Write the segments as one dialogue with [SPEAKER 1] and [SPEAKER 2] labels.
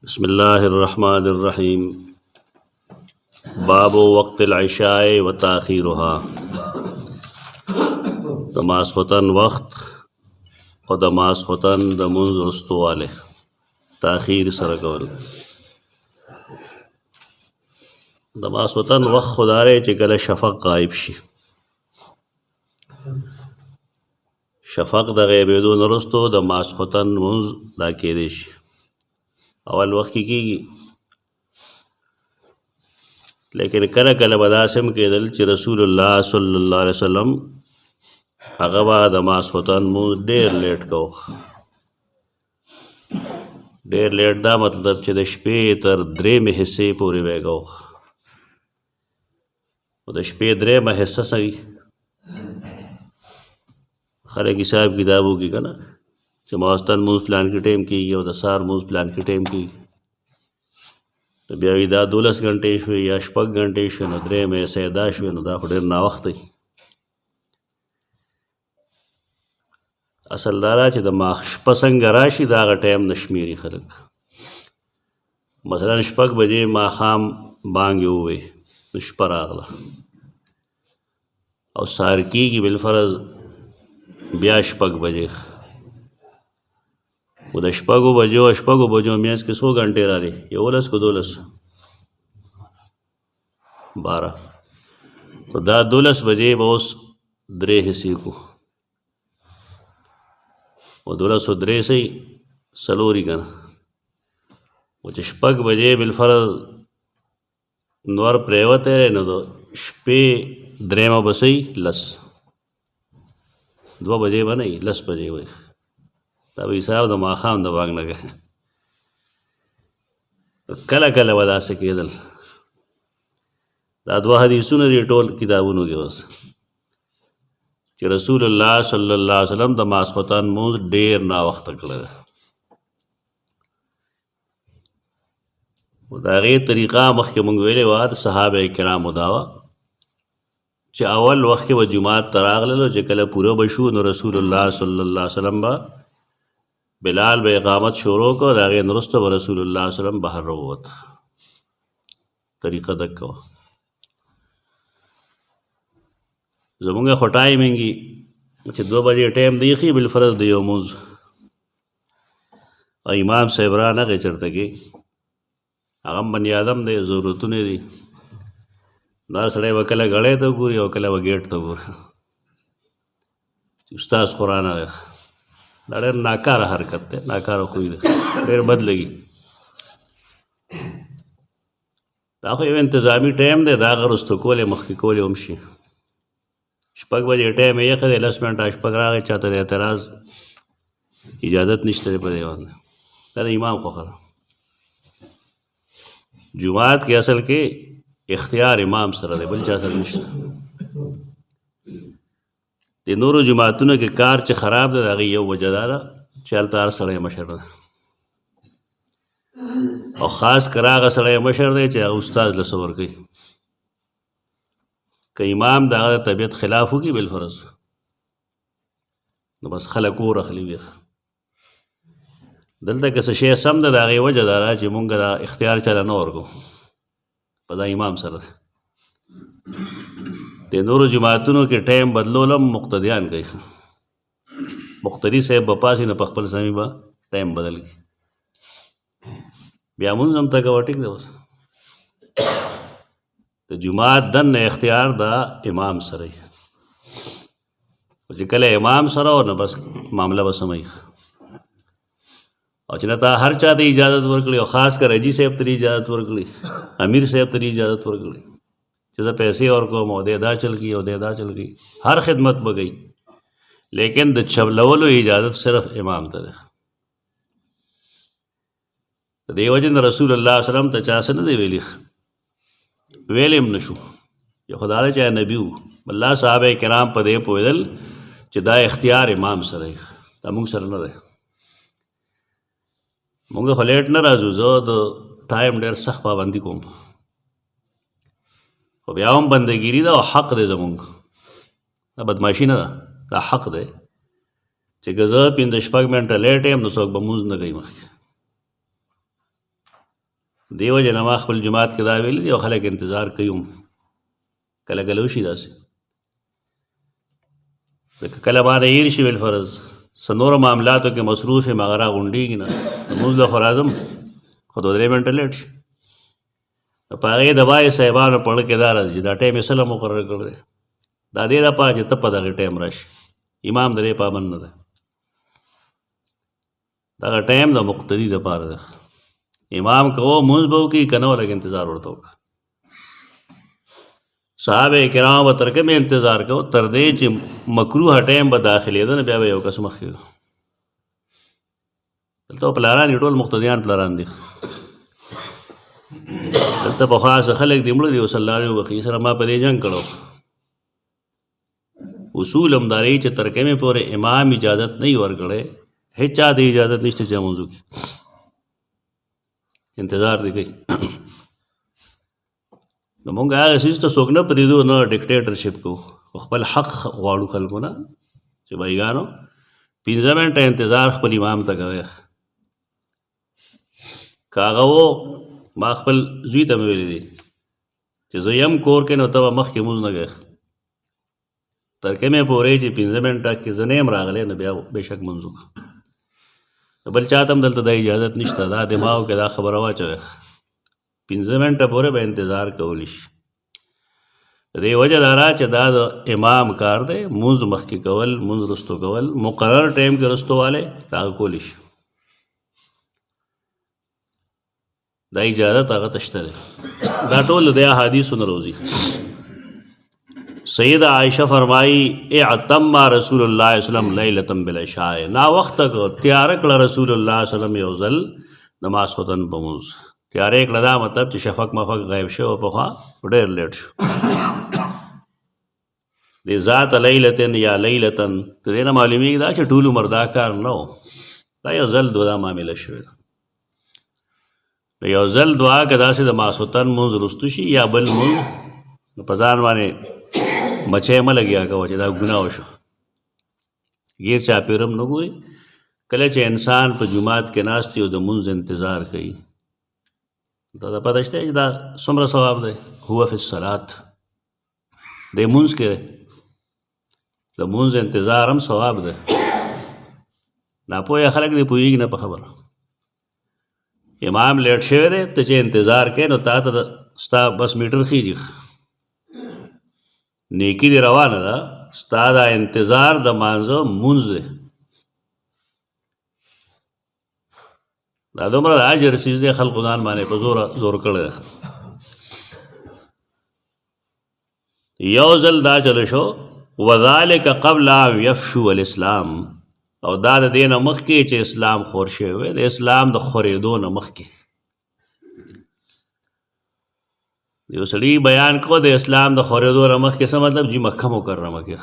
[SPEAKER 1] بسم الله الرحمن الرحیم. باب وقت العشاء و تاخیرها. د ماسخوتن وخت او د ماسخوتن د منځ رستواله تاخیر سره کول. د ماسخوتن وخت خدای چې کله شفق غایب شي، شفق د غیبېدو نه وروسته د ماسخوتن منځ دا کېدی شي. اول وخت کې کېږي، لیکن کله کله به داسې هم کېدل چې رسول الله صلی الله علیه وسلم هغه به د ماسخوتن مونځ ډېر لیټ کوه. ډېر لیټ دا مطلب چې د شپې تر درېیمې حصې پورې به یې کوه. د شپې درېیمه حصه څه وي، خلک حساب کتاب وکړي که نه، چې ماسخوتن مونځ پلان کې ټایم کېږي او د سهار مونځ پلان کې ټایم کېږي، نو بیا وایي دا 12 غنټې شوې یا 6 غنټې شوې، نو درېیمه حصه یې دا شوې، نو دا خو ډېر ناوخته وي. اصل دا را چې د شپه څنګه راشي د هغه ټایم نه شمېري خلک. مثلا 6 بجې ماښام بانګ یې ووی، نو شپه راغله او سهار کېږي بالفرض بیا 6 بجې، و د 6 بجو 6 بجو میانځ کې څو غنټې راغلي، 11 که 12 12، نو دا 12 بجې به اوس 3 حصې کو، و 12 او 3 صحیح 4 که نه، و چې 6 بجې بالفرض نور پرېوتی نو د شپې درېیمه به صحیح 10، 2 بجې به نه وي 10 بجې وي. دا به حساب د ماښام د بانګ نه کوي. کله کله به داسې کېدل. دا 2 حدیثونه دي ټول کتابونو کې اوس، چې رسول الله صلی الله علیه وسلم د ماسخوتن مونځ ډېر ناوخته کړی دی. د هغې طریقه مخکې مونږ ویلې وه د صحابه کرامو دا وه چې اول وخت کې به جومات ته راغللو، چې کله پوره به شو نو رسول الله صلی الله علیه وسلم به بلال به اقامت شروع کړ، د هغې نه وروسته به رسول الله صلی الله علیه وسلم بهر راووت. طریقه دقه وه. زمونږ خو ټایمنګ یې چې 2 بجې ټایم دی ښي بالفرض د یو مونځ، او امام صاحب را نغې چېرته کې، هغه هم بني آدم دی، ضرورتونه دي. دا سړی به کله ګړی ته ګوري او کله به ګیټ ته ګوري، استاذ خو را نغې. دا ډېر ناکاره حرکت دی، ناکاره خوی دی، ډېر بد لګي. دا خو یو انتظامي ټایم دی، د هغه وروسته کولی مخکې کولی هم شي. 6 بجې ټایم یې ایښی دی، 10 منټه 6 راغی، چاته د اعتراض اجازت نشته دی په دې باندې. دا د امام خوښه ده. جومات کې اصل کې اختیار امام سره دی، بل چا سره نشته. د نورو جماعتونو کې کار چې خراب دی، د هغې یو وجه دا ده چې هلته هر سړی مشر دی، او خاص کر هغه سړی مشر دی چې هغه استاد له څه ورکوي. که امام د هغه د طبیعت خلاف وکړي بالفرض، نو بس خلک اور اخلي. وي دلته که څه شی سم ده، د هغې وجه دا ده چې مونږ دا اختیار چاله نه ورکو، په دا امام سره ده. د نورو جماعتونو کې ټایم بدلول هم مقتدیان کوي. مقتدي صاحب به پاسي نه په خپل سمې به ټایم بدل کړي، بیا مونځ هم ته کوه، ټیک ده. اوس د جومات دننه اختیار د امام سره وي، چې کله امام سره و نو بس معامله به سموي. او چې نه تا هر چا ته اجازت ورکړي، او خاص کر حاجي صاحب ته اجازت ورکړي، امیر صاحب ته اجازت ورکړي چې زه پیسې ورکوم او دی دا چل کړي او دی دا چل کړي، هر خدمت به کوي، لیکن د چلولو اجازت صرف امام ته ده. د دې وجې نه رسول الله صلی الله علیه وسلم ته چا څه نه دی ویلي، ویلی هم نشو. یو خو دا ده چې نبي و، الله صحابه کرام په دې پوهېدل چې دا اختیار امام سره دی، دا موږ سره نه دی. مونږ خو لیټ نه راځو، زه د ټایم ډېر سخت پابندي کوم، خو بیا هم بندګیري ده او حق دی زمونږ، دا بدماشي نه ده، دا حق دی چې که زه 5-6 منټه لیټ یم نو څوک به مونځ نه کوي مخکې. دیو جن ما خپل جماعت کې دا ویلي دي او خلک انتظار کوي هم کله کله وشي داسې لکه کله باندې هیر شي بالفرض څه نورو معاملاتو کې مصروف یم هغه راغونډېږي نه لمونځ له خو راځم خو 2-3 منټه لیټ شي په هغې د بای صاحبانو په اړه کې دا راځي دا ټایم یې سله مقرر کړی دی دا دې دپاره چې ته په دغې ټایم راشي امام د دې پابند نه دی دغه ټایم د مقتدي دپاره دی امام که و مونځ به وکړي که نه و لږ انتظار ورته وکړه صحابه کرام به تر کومې انتظار کوو تر دې چې مکروه ټایم به داخلېده نه بیا به یو کس مخکې دلته پلاران دي ټول مقتدیان پلاران دي دلته پخوا څه خلک دي مړه دي اوس الله دې وبخي سره ما په دې جنګ کړو اصول هم دا دی چې تر کومې پورې امام اجازت نه وي ورکړی هېڅ چا د اجازت نشته چې لمونځ وکړي انتظار دی کوي نو مونږ هغه څیز ته څوک نه پرېږدو نه ډکټیټرشپ کوو خو خپل حق غواړو خلکو نه چې بھایګانو 15 منټه انتظار خپل امام ته کوئ که هغه و ما خپل زوی ته مې ویلي دي چې زه یم کور کې نو ته به مخکې مونځ نه کوې تر کومې پورې چې 15 منټه کې زه نه یم راغلی نو بیا بېشک مونځ وکړه بل چاته هم دلته دا اجازت نشته دا دماغو کې دا خبره واچوئ 15 منټه پورې به انتظار کولی شي د دې وجه دا را چې دا د امام کار دی مونځ مخکې کول مونځ رستو کول مقرر ټایم کې رستو والی هغه کولی شي دا اجازت هغه ته شته دی دا ټول د احادیثو نه روزي سیدہ عائشہ فرمائی اعتم رسول اللہ علیہ وسلم لیلتم بالعشاء نا وقت کو تیار کړه رسول الله صلی الله علیه وسلم یو ځل نماز خوتن په مونځ تیارې کړه دا مطلب چې شفق مفق غیب شو پخوا ډېر لیټ شو د ذات لیلتن یا لیلتن ته دې نه معلومیږي دا چې ټول عمر دا کار نه و دا یو ځل دوه معامله شوې ده یو ځل دعا که داسې د ماسوتن مونځ رستو شي یا بل مونځ په ځان باندې مچۍ مه لګیا کوه چې دا ګناه وشو غیر چاپېره هم نه ګوري کله چې انسان په جومات کې ناست وي او د مونځ انتظار کوي دا د پته شته چې دا څومره ثواب دی هو فی الصلات د مونځ کې د مونځ انتظار هم ثواب دی ناپوهه خلک دې پوهېږي نه په خبره امام لیټ شوی دی ته چې انتظار کوې نو تا ته ستا بس میټر خیږي نیکی دی روانه ده ستا دا انتظار د مانځه مونځ دی دا دومره د اجر څیز دی خلقو ځان باندې په زور کړی دی یو ځل دا چلو شو وذلک قبل ان یفشو الاسلام او دا د دې نه مخکې چې اسلام خور شوی وی د اسلام د خورېدو نه مخکې یو سړي بیان کو د اسلام د خورېدو نه مخکې څه مطلب جی مکه مکرمه کې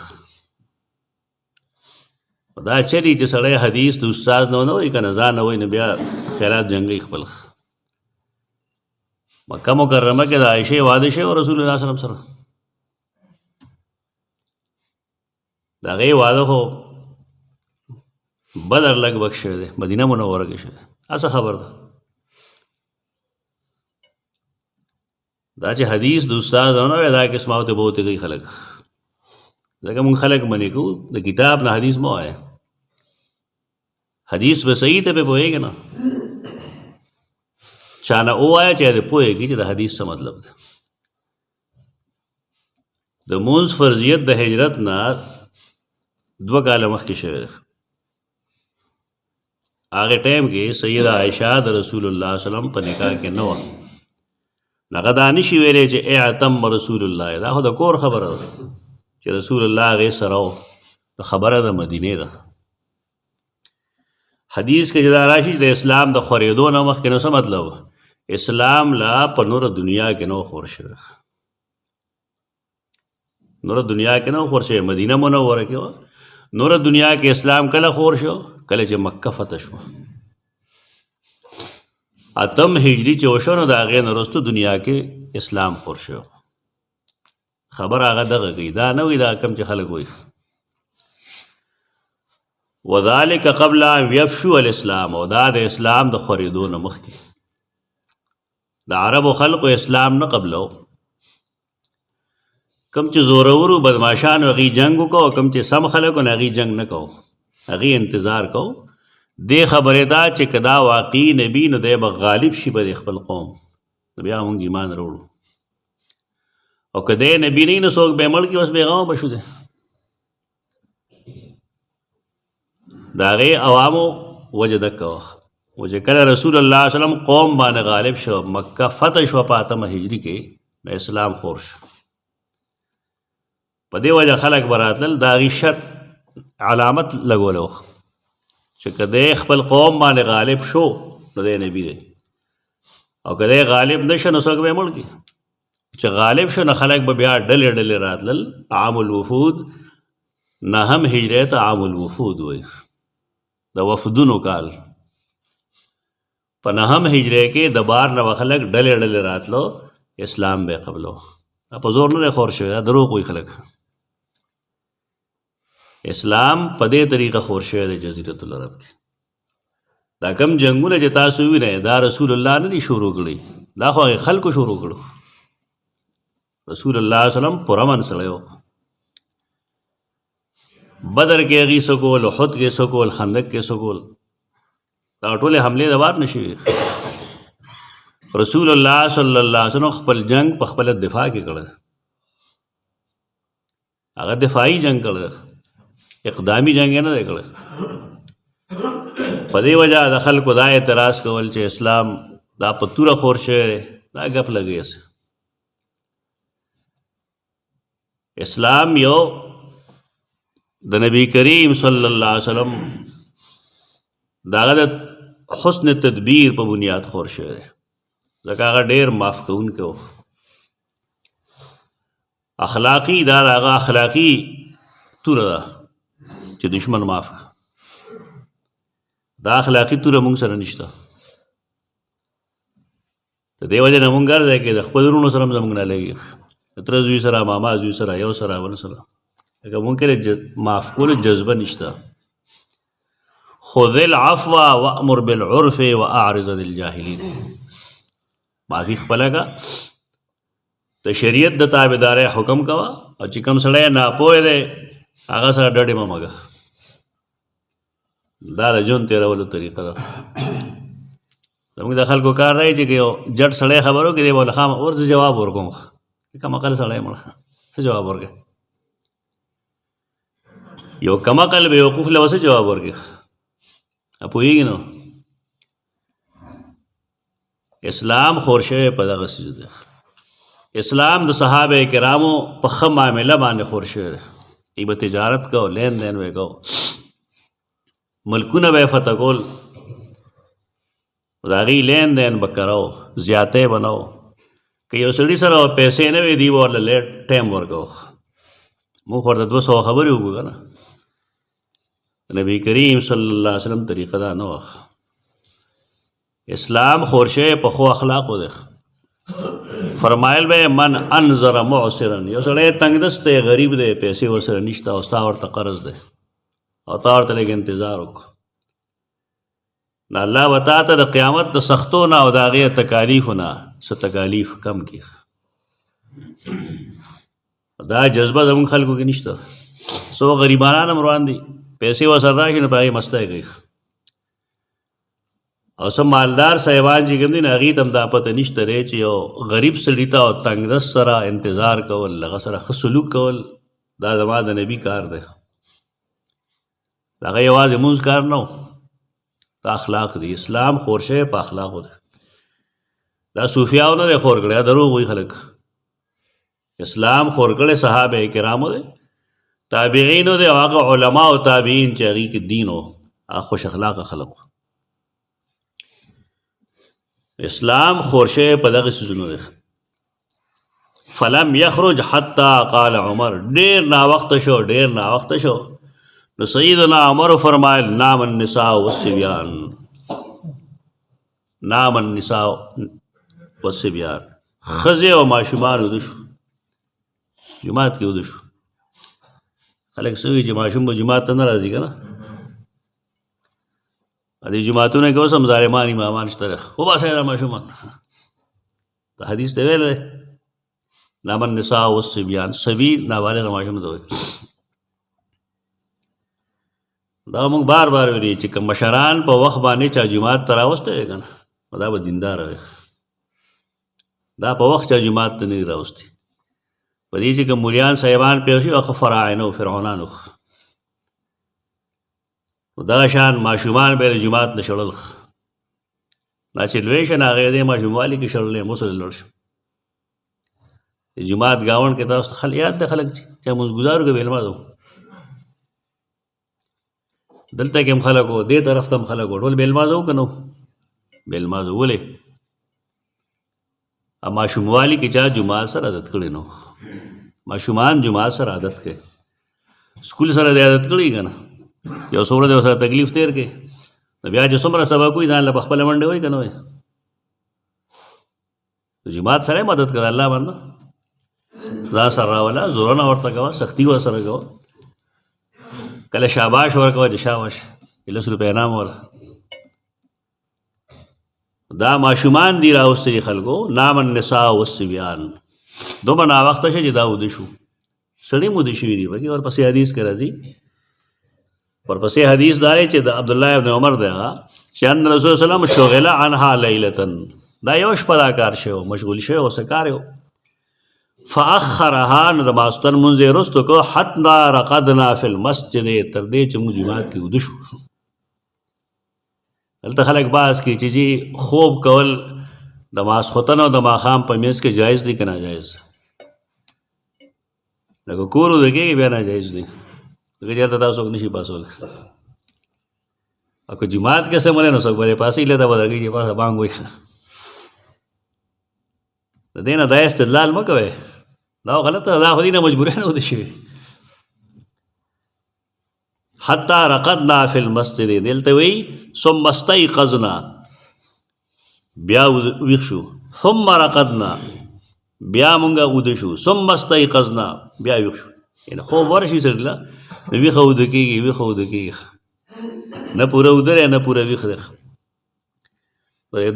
[SPEAKER 1] دا چلی چې سړی حدیث د استاد نه ونه وایي که نه ځان نه وایي نو بیا خیرات جنګوي خپل مکه مکرمه کې د عایشې واده شوی و رسول الله صلی الله علیه وسلم سره د هغې واده خو بدر لګ بګ شوی دی مدینه منوره کې شوی دی هسه خبر ده دا چې حدیث د استاد نه وی دا قسمه ورته به ورته کوي خلک ځکه مونږ خلک منې کوو د کتاب نه حدیث مه وایه حدیث به صحیح ته پې پوهېږي نه چا نه ووایه چې دې پوهېږي چې د حدیث څه مطلب ده د مونځ فرضیت د هجرت نه 2 کاله مخکې شوی دی هغه ټایم کې سیدہ عائشہ د رسول الله صلی الله علیه وسلم په نکاح کې نه وه هغه دا نشي ویلی چې اعتم رسول الله دا خو د کور خبره ده چې رسول الله هغې سره و خبره د مدینې ده حدیث کې چې دا راشي چې د اسلام د خورېدو نه مخکې نو څه مطلب اسلام لا په نوره دنیا کې نو خور شوی نوره دنیا کې نو خور شوی مدینه منوره کې وه نوره دنیا کې اسلام کله خور شو کله چې مکه فتح شو اتم هجری چې وشو نو د هغې نه وروسته دنیا کې اسلام خور شو خبر هغه دغه کوي دا نه وي دا کم چې خلک وایي وذلک قبل ان یفشو الاسلام او دا د اسلام د خورېدو نه مخکې د عربو خلقو اسلام نه قبلو، کم چې زورورو بدماشان هغې جنګ وکړو، کم چې سم خلکو نه هغې جنګ نه کوو، هغې انتظار کوو. دې خبرې دا چې که دا واقعي نبي نو دی به غالب شي په خپل قوم، بیا موږ ایمان راوړو. او که دی نبي نه وي نو څوک به یې مړ کړي، بس بېغمه به شو دی. د هغې عوامو وجه دکه وه، و چې کله رسول الله صلی الله علیه وسلم قوم باندې غالب شو، مکه فتح شوه په 8مه هجري کې، د اسلام خور شو. په دې وجه خلک به راتلل، د هغې شرط علامت لګولی وه چې که دی خپل قوم باندې غالب شو نو دی نبي دی، او که دی غالب نه شو نو څوک به یې مړ کړي. چې غالب شو نو خلک به بیا ډلې ډلې راتلل. عام الوفود 9 هجري ته عام الوفود وایي، د وفدونو کال. په 9 هجري کې د بار نه به خلک ډلې ډلې راتلو، اسلام به یې قبلو. په زور نه دی خور شوی، دا دروغ وایي خلک. اسلام په دې طریقه خور شوی دی جزیرة العرب کې. دا کم جنګونه چې تاسو وینئ دا رسول الله نه دي شروع کړي، دا خو هغې خلکو شروع کړو. رسول الله صلی الله علیه وسلم پرامن سړی و. بدر کې هغې څه کول، احد کې څه کول، خندق کې څه کول، دا ټولې حملې د بار نه شوي. رسول الله صلی الله علیه وسلم خپل جنگ په خپله دفاع کې کړی، هغه دفاعي جنگ کړی، اقدامي جنگ یې نه دی کړی. په دې وجه د خلکو دا اعتراض کول چې اسلام دا په توره خور شوی دی، دا ګپ لګوي. اسلام یو د نبی کریم صلی الله علیه وسلم د هغه د حسن تدبیر په بنیاد خور شوی دی، ځکه هغه ډېر معاف کوونکی و. اخلاقي دا د هغه اخلاقي توره ده چې دشمن معاف کړه. دا اخلاقي توره موږ سره نشته. د دې وجې نه موږ هر ځای کې د خپل وروڼو سره هم زموږ نه لګي، د تره زوی سره، ماما زوی سره، یو سره بل سره، لکه موږ کې معاف کولو جذبه نشته. خذ العفو وامر بالعرف واعرض عن الجاهلین. معافي خپله کا، د شریعت د تابعدارۍ حکم کوه، او چې کوم سړی ناپوه دی هغه سره ډډې مه مږه. دا د ژوند تېرولو طریقه ده. زموږ د خلکو کار دی چې یو جټ سړی خبر وکړي، دی به ورله خامخا ورته جواب ورکوم. کم عقل سړی مړه څه جواب ورکړي؟ یو کم عقل بېوقوف له څه جواب ورکړي؟ پوهېږي نو. اسلام خور شوی په دغه څیز دی. اسلام د صحابه کرامو په ښه معامله باندې خور شوی دی. ای به تجارت کو، لین دین به کو، ملکونه به یې فتح کول، د هغې لین دین به کرو، زیاتی به نه و. که یو سړي سره پیسې نه وي، دی به ورله لیټ ټایم ورکو. موږ ورته 200 خبرې وکړو که نه. نبی کریم صلی الله علیه وسلم طریقه دا نه وه. اسلام خور شوی په ښو اخلاقو دی. فرمایل به من انظر معسرا، یو سړی تنګ دست دی، غریب دی، پیسې ورسره نشته، او ستا ورته قرض دی، او تا ورته لږ انتظار وکړو، نو الله به تا ته د قیامت د سختو نه او د هغې تکالیفو نه څه تکالیف کم کړي. دا جذبه زموږ خلکو کې نشته. څو غریبانان هم روان دي، پیسې ورسره راشي نو په هغې مستی کوي. او څه مالدار صاحبان چې کوم دي نو هغې ته هم دا پته نشته دی چې یو غریب سړي ته او تنګدست سره انتظار کول، هغه سره ښه سلوک کول، دا زما د نبي کار دی. د هغه یوازې مونځ کار نه و، دا اخلاق دی. اسلام خور شوی په اخلاقو دی. دا صوفیاو نه دی خور کړی، دا دروغ وایي خلک. اسلام خور کړی صحابه کرامو دی، تابعینو دی، او هغه علما او تابعین چې هغې کې دین و، هغه خوش اخلاقه خلق. اسلام خور شوی په دغه څیزونو دی. فلم یخرج حتی قال عمر، ډېر ناوخته شو، ډېر ناوخته شو، نو سیدنا عمر فرمایل نام النساء والصبیان، نام النساء والصبیان، ښځې او ماشومان وده شو، جماعت کې وده شو. خلک څه وایي چې ماشوم به جماعت ته نه راځي که نه. دې جماعتونه کې اوس هم ظالمان امامان شته، وباسئ دا ماشومان. ته حدیث ته ویل نام النساء والصبیان صبي نابالغ ماشوم ته وایي. دا موږ بار بار ویلي چې که مشران په وخت باندې چا جومات ته راوستی وی که نه دا به دیندار وی. دا په وخت چا جومات ته نه دي راوستي. په دې چې که مولیان صاحبان پېښ شي هغه فراعنه و فرعونانو دغه شان ماشومان به یې د جومات نه شړل. دا چې لوی شي نه هغه یې د ماشوموالي کې شړلی مسل لوړ شي. د جومات ګاونډ کې تاسو ته یاد دی خلک چې مزګزارو کې به علمه ده دلته کې هم خلک وو دې طرف ته هم خلک وو ټول بې علمه ده که نه بې علمه ده. ولې ماشوموالي کې چا جومات سره عادت کړی نو ماشومان جومات سره عادت کوي سکول سره دې عادت کړی که نه یو څو ورځې ورسره تکلیف تېر کړي نو بیا چې څومره سبق وي ځان له په خپله منډې وایي که نه وایي. جومات سره یې مدد کړه الله باندې ځان سره راوله زورونه ورته کوه سختي ورسره کوه کله شاباش ورکوه چې شاباش 10 روپۍ انعام وله. دا ماشومان دي راوستلي خلکو نام النساء والصبیان دومره ناوخته شه چې دا وده شو سړي موده شوي دي پکې ورپسې حدیث کې راځي. ورپسې حدیث دا دی چې د عبدالله ابن عمر دی هغه چې ان رسول وسلم شغل عنها لیلتن دا یو شپه دا کار شوی مشغول شوی اوس کار یو فاخرها نو د ماسپښین لمونځ یې وروسته کړو حتی رقدنا فی المسجد تر دې چې موږ جومات کې وده شو. دلته خلک بحث کوي چې جی خوب کول د ماسخوتن او د ماښام په منځ کې جایز دي که ناجایز. لکه کور وده کېږي بیا ناجایز دي ځکه چې هلته دا څوک نشي پاسولی او که جومات کې څه ملی نو څوک به دې پاسوي لته به درګي چې پاسه بانګ وایي. د دې نه دا استدلال مه کوئ دا غلطه دا خو دې نه مجبوریانه وده شوي. حتی رقدنا فی المسجد دلته وی ثم استيقظنا بیا ویښ شو ثم رقدنا بیا مونږه وده شو ثم استيقظنا بیا ویښ شو. یعنې خوب ورشي سړي له نو ویښه وده کېږي ویښه وده کېږي نه پوره وده دی نه پوره ویښ دی.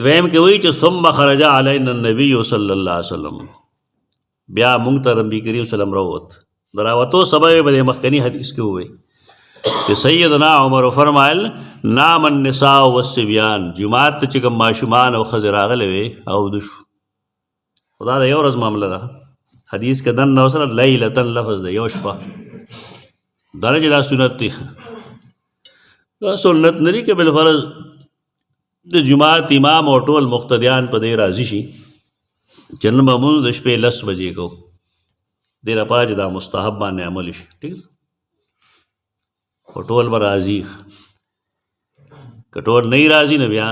[SPEAKER 1] دویم کې وایي چې ثم خرج علینا النبي صلی الله علیه وسلم بیا مونږ ته نبي کریم وسلم راووت. د راوتو سبب یې به د مخکني حدیث کې ووایي چې سیدنا عمر فرمایل نام النساء والصبیان جومات ته چې کوم ماشومان او ښځې راغلی وې او وده شو. خو دا د یو ورځ معامله ده حدیث کې دننه ورسره لیلتن لفظ دی یو شپه دا نه چې دا سنت دی دا سنت نه دي که بالفرض د جومات امام او ټول مقتدیان په دې راضي شي چې نن به مونځ د شپې 10 بجې کوو دې لپاره چې دا مستحب باندې عمل شي ټیک خو ټول به راضي که ټول نه راضي نو بیا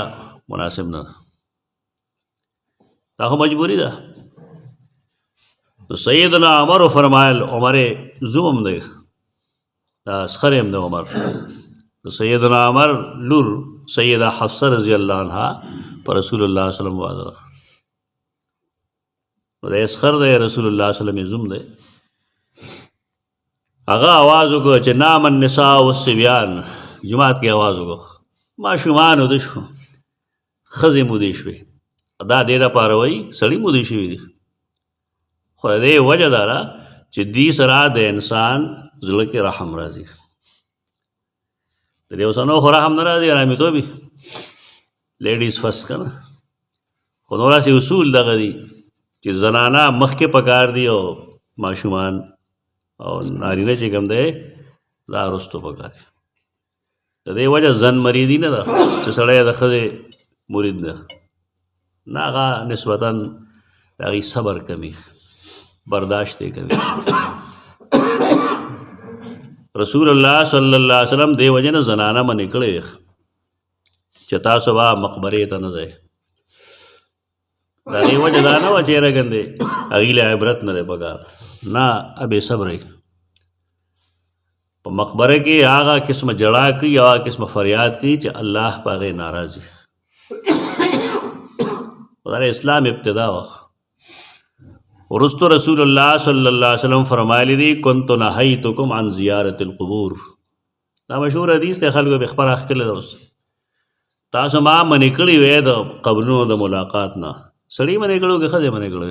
[SPEAKER 1] مناسب نه ده دا خو مجبوري ده. نو سیدنا عمر فرمایل عمر زوم هم دی دا اسخر هم دی عمر د سیدنا عمر لور سیده حفصه رضی الله عنها پر رسول الله صلی الله علیه وسلم نو د اسخر دی رسول الله صلی الله علیه وسلم زوم دی هغه आवाज وکړ چې نام النساء والصبیان جماعت کې आवाज وکړ ماشومان وده شو ښځې مودې شوې دا دې دپاره وایي سړي مودې شوي دي خو د دې وجه دا ده چې دې سره د انسان زړه کې رحم راځي د دې اوسنو خو رحم نه راځي ارامېتوب وي لیډیز فسټ که نه خو نور داسې اصول دغه دي چې زنانه مخکې پکار دي او ماشومان او نارینه چې کوم دی دا وروستو پکار دي. د دې وجه زن مریدي نه ده چې سړی د ښځې مرید ده نه هغه نسبتا د هغې صبر کوي برداشت یې کوي. رسول الله صلی الله علیه وسلم دې وجه نه زنانه منې کړې چې تاسو به مقبرې ته نه ځئ د هغې وجه دا نه وه چې یاره ګندې هغې له عبرت نه دی پکار نه ابې صبرئ په مقبره کې هغه قسمه جړا کوي او هغه قسمه فریاد کوي چې الله په هغې ناراض وي. دا اسلام ابتدا وه وروستو رسول الله صلی الله علیه وسلم فرمایلی دي كنت نهیتکم عن زیارت القبور دا مشهور حدیث دی خلکو به خبره ښکلې ده اوس تاسو ما منې کړي وې د قبرونو د ملاقات نه سړی منې کړو که ښځې منې کړو؟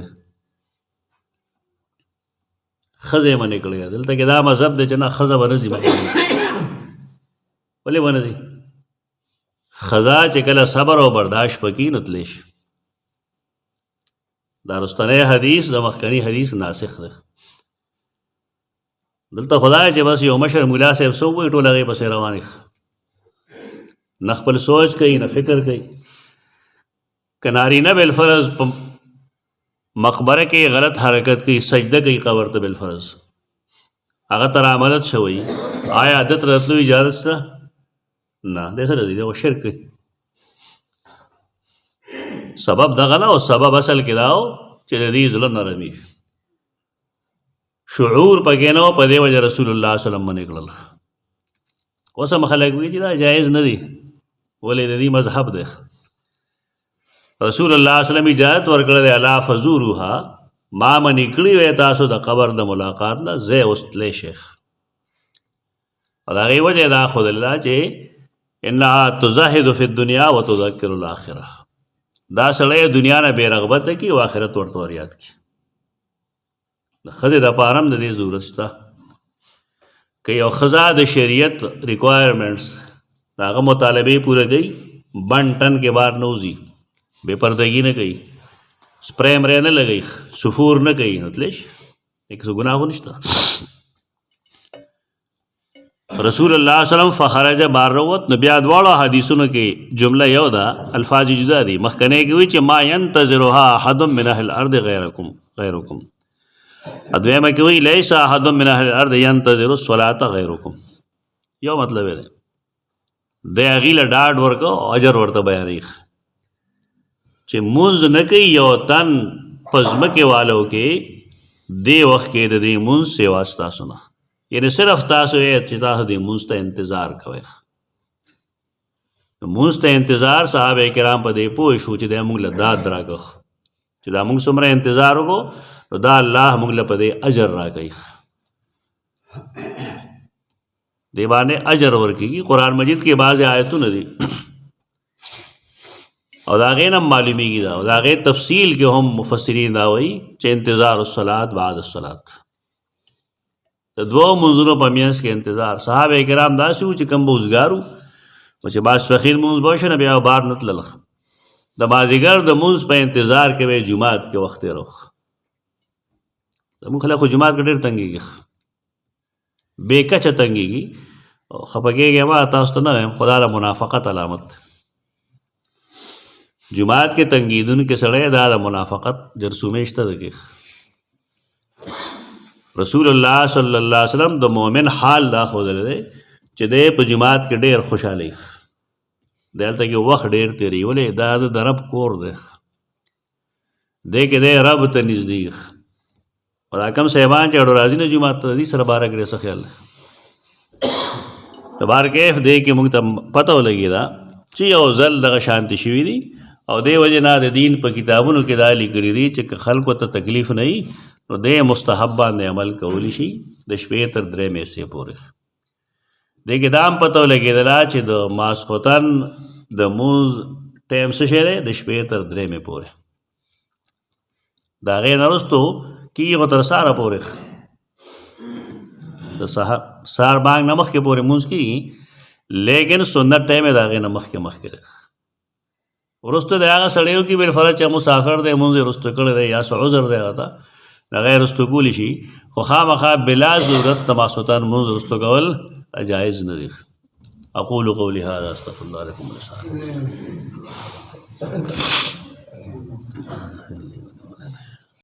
[SPEAKER 1] ښځې منې کړی. دلته کې دا مذهب دی چې نه ښځه به نه ځي منې کړي. ولې به نه ځي؟ ښځه چې کله صبر او برداشت پکې نو تلی شي. دا رستنی حدیث د مخکني حدیث ناسخ دی. دلته خدای چې بس یو مشر ملا صاحب څه ووایي ټول هغې پسې روان یې، نه خپل سوچ کوي نه فکر کوي. که نارینه بالفرض په مقبره کې غلط حرکت کوي، سجده کوي قبر ته بالفرض، هغه تر عملت شوی، آیا عادت راتلو اجازت شته؟ نه، دی سره دی خو شرک کوي. سبب دغه نه، او سبب اصل کې دا و چې د دې زړه نرمي شعور پکې نه و، په دې وجه رسول الله صلی الله علیه وسلم منې کړل. اوس هم خلک وایي چې دا جایز نه دی، ولې د دې مذهب دی. رسول الله صلی الله علیه وسلم اجازت ورکړی دی الا فزوروها، ما منې کړي وی تاسو د قبر د ملاقات نه، ځای اوس تلی شیخ. او د هغې وجه دا ښودلې ده چې انها تزهد فی الدنیا وتذکر الاخره. دا سړی دنیا نه بې رغبته کي او آخرت ورته ور یاد کي. د ښځې دپاره هم د دې ضرورت شته. که یو ښځه د شریعت ریکوایرمنټس د هغه مطالبې پوره کوي، بند ټن کې بار نه وځي، بې پردګي نه کوي، سپری مرۍ نه لګوي، سفور نه کوي، نو تلی شي، هېڅ ګناه خو نشته. رسول الله صلی الله علیه وسلم فخرج بار روت. نو بیا دواړو حدیثونو کې جمله یو ده، الفاظ جدا دي. مخکنی کې وایي چې ما ینتظرها احد من اهل الارض غیرکم. دویمه کې وایي لیس احد من اهل الارض ینتظر الصلاة غیرکم. یو مطلب دی، دی هغې له ډاډ ورکو او اجر ورته بیانوي چې مونځ نه کوي یو تن په ځمکې والو کې دې وخت کې د دې مونځ سوا ستاسو نه، یعنې صرف تاسو یې چې تاسو دې مونځ ته انتظار کوئ. مونځ ته انتظار صحابه کرام په دې پوه شو چې دی موږ له داد راکړو، چې دا موږ څومره انتظار وکړو نو دا الله موږ له په دې اجر راکوي، دې باندې اجر ورکوي. قرآن مجید کې بعضې آیتونه دي او د هغې نه هم معلومیږي دا، او د هغې تفصیل کې هم مفسرین دا وایي چې انتظار الصلاة بعد الصلاة، د دوو منځونو په منځ کې انتظار. صحابه کرام داسې وو چې کوم به وزګار وو، چې ماسپښین مونځ به وشو نو بیا بار نه تلل، د مازدیګر د مونځ په انتظار کې به جومات کې وخت تېرو. زموږ خلک خو جومات کې ډېر تنګېږي، بې کچه تنګېږي، او خفه کېږي ما تاسو ته نه وایم، خو دا د منافقت علامت. جومات کې تنګېدونکی سړی دا د منافقت جرثومې شته ده کې. رسول الله صلی الله علیه وسلم د مؤمن حال دا ښودلی دی چې دی په جومات کې ډېر خوشحالي، دلته کې وخت ډېر تېروي، ولې دا د رب کور دی، دی کې دی رب ته نږدې. او دا کم صاحبان چې اړو راځي نه جومات ته، دې سره باره کې څه خیال دی؟ د بار کیف دی کې موږ ته پته ولګېده چې یو ځل دغه شانتي شوي دي، او دې وجې نه د دین په کتابونو کې دا لیکلي دي چې که خلکو ته تکلیف نه وي نو دی مستحب باندې عمل کولی شي د شپې تر 3 میاشتې پورې. دې کې دا هم پته ولګېدله چې د ماسخوتن د مونځ ټایم څه شی دی؟ د شپې تر 3 مې پورې، د هغې نه وروستو کېږي خو تر سهاره پورې، د سهار بانګ نه مخکې پورې مونځ کېږي، لیکن سنت ټایم یې د هغې نه مخکې دی. وروسته د هغه سړیو کې بالفرض چې مسافر دی مونځ یې وروسته کړی دی یا څه عذر دی هغه ته هغه یې وروسته کولی شي، خو خامخا بلا ضرورت د ماسخوتن مونځ وروسته کول جایز نه دی. اقول قولي هذا استغفر الله لكم ولسائر